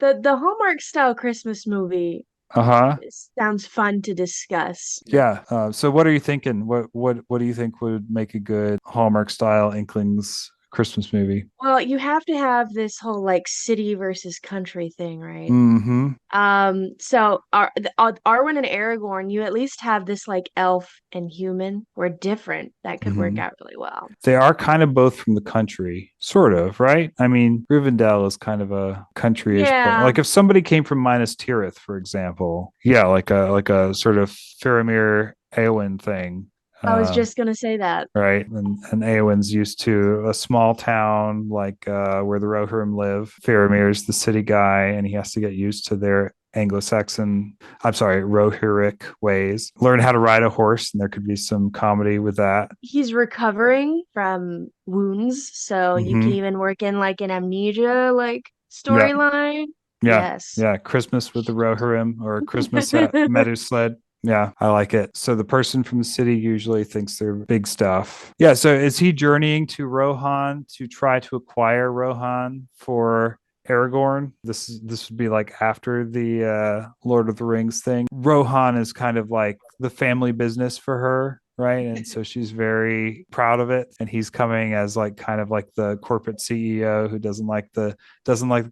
The Hallmark style Christmas movie Uh-huh. sounds fun to discuss. Yeah. So what are you thinking? What do you think would make a good Hallmark style Inklings Christmas movie? Well, you have to have this whole like city versus country thing, right? Mm-hmm. So Arwen and Aragorn, you at least have this like elf and human. We're different. That could work Mm-hmm. out really well. They are kind of both from the country, sort of, right? I mean, Rivendell is kind of a country-ish place. Yeah, Like if somebody came from Minas Tirith, for example, yeah, like a sort of Faramir Eowyn thing. I was Uh, just gonna say that. right? And Eowyn's used to a small town like where the Rohirrim live. Faramir's the city guy, and he has to get used to their Anglo-Saxon, I'm sorry, Rohirric ways. Learn how to ride a horse, and there could be some comedy with that. He's recovering from wounds, so you can Hmm. even work in like an amnesia like Yeah, storyline. yeah, Yes. yeah. Christmas with the Rohirrim or Christmas at Meadowsled. Yeah, I like it. So the person from the city usually thinks they're big stuff. Yeah, so is he journeying to Rohan to try to acquire Rohan for Aragorn? This would be like after the Lord of the Rings thing. Rohan is kind of like the family business for her, right? And so she's very proud of it. And he's coming as like kind of like the corporate CEO who doesn't like the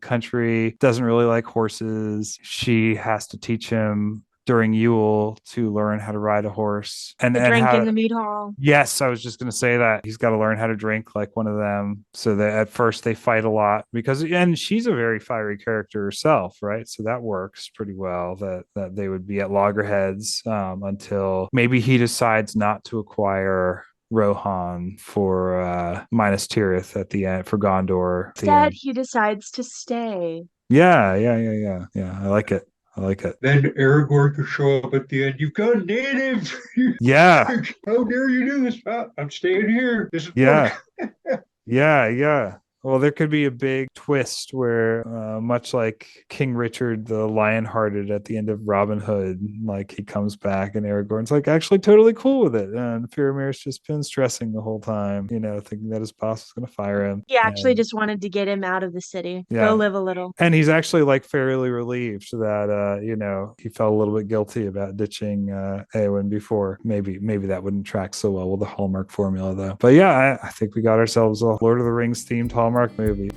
country, doesn't really like horses. She has to teach him during Yule to learn how to ride a horse The and drink how in to, the mead hall. yes, I was just going to say that he's got to learn how to drink like one of them. So that at first they fight a lot because, and she's a very fiery character herself, right? So that works pretty well. That they would be at loggerheads until maybe he decides not to acquire Rohan for Minas Tirith at the end for Gondor at the Instead, end. he decides to stay. Yeah, yeah, yeah, yeah, yeah. I like it. I like it. Then Aragorn could show up at the end. You've got native. Yeah, How dare you do this? I'm staying here. This is yeah. work. Yeah, yeah. Well, there could be a big twist where, much like King Richard the Lionhearted at the end of Robin Hood, like he comes back and Aragorn's like actually totally cool with it, and Faramir's just been stressing the whole time, thinking that his boss was going to fire him, He actually and just wanted to get him out of the city, go yeah, live a little. and he's actually like fairly relieved that he felt a little bit guilty about ditching Eowyn before. Maybe that wouldn't track so well with the Hallmark formula though. But yeah, I think we got ourselves a Lord of the Rings themed Hallmark movie.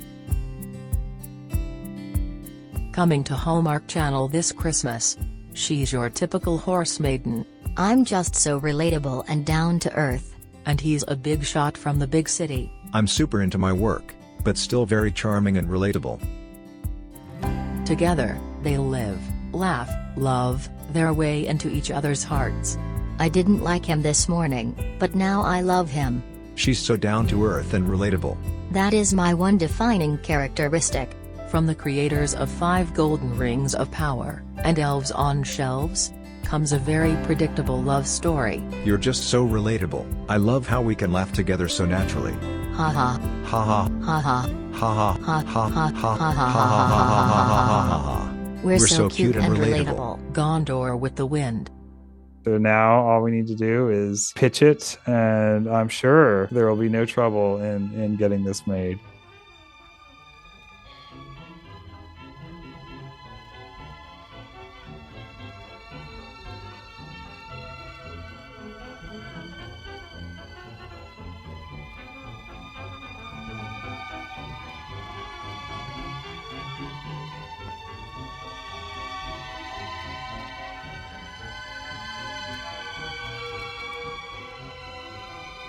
Coming to Hallmark Channel this Christmas. She's your typical horse maiden. I'm just so relatable and down to earth. And he's a big shot from the big city. I'm super into my work, but still very charming and relatable. Together, they live, laugh, love their way into each other's hearts. I didn't like him this morning, but now I love him. She's so down to earth and relatable. That is my one defining characteristic. From the creators of 5 Golden Rings of Power and Elves on Shelves, comes a very predictable love story. You're just so relatable. I love how we can laugh together so naturally. Haha. Ha ha. Haha. Ha ha. Ha Ha ha ha ha ha ha ha ha ha ha ha ha ha ha. ha. We're so cute and relatable. Gondor with the Wind. So now all we need to do is pitch it, and I'm sure there will be no trouble in getting this made.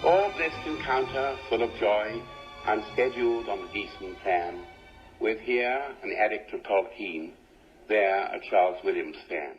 All blessed encounter full of joy, unscheduled on a decent plan, with here an addict of Tolkien, there a Charles Williams fan.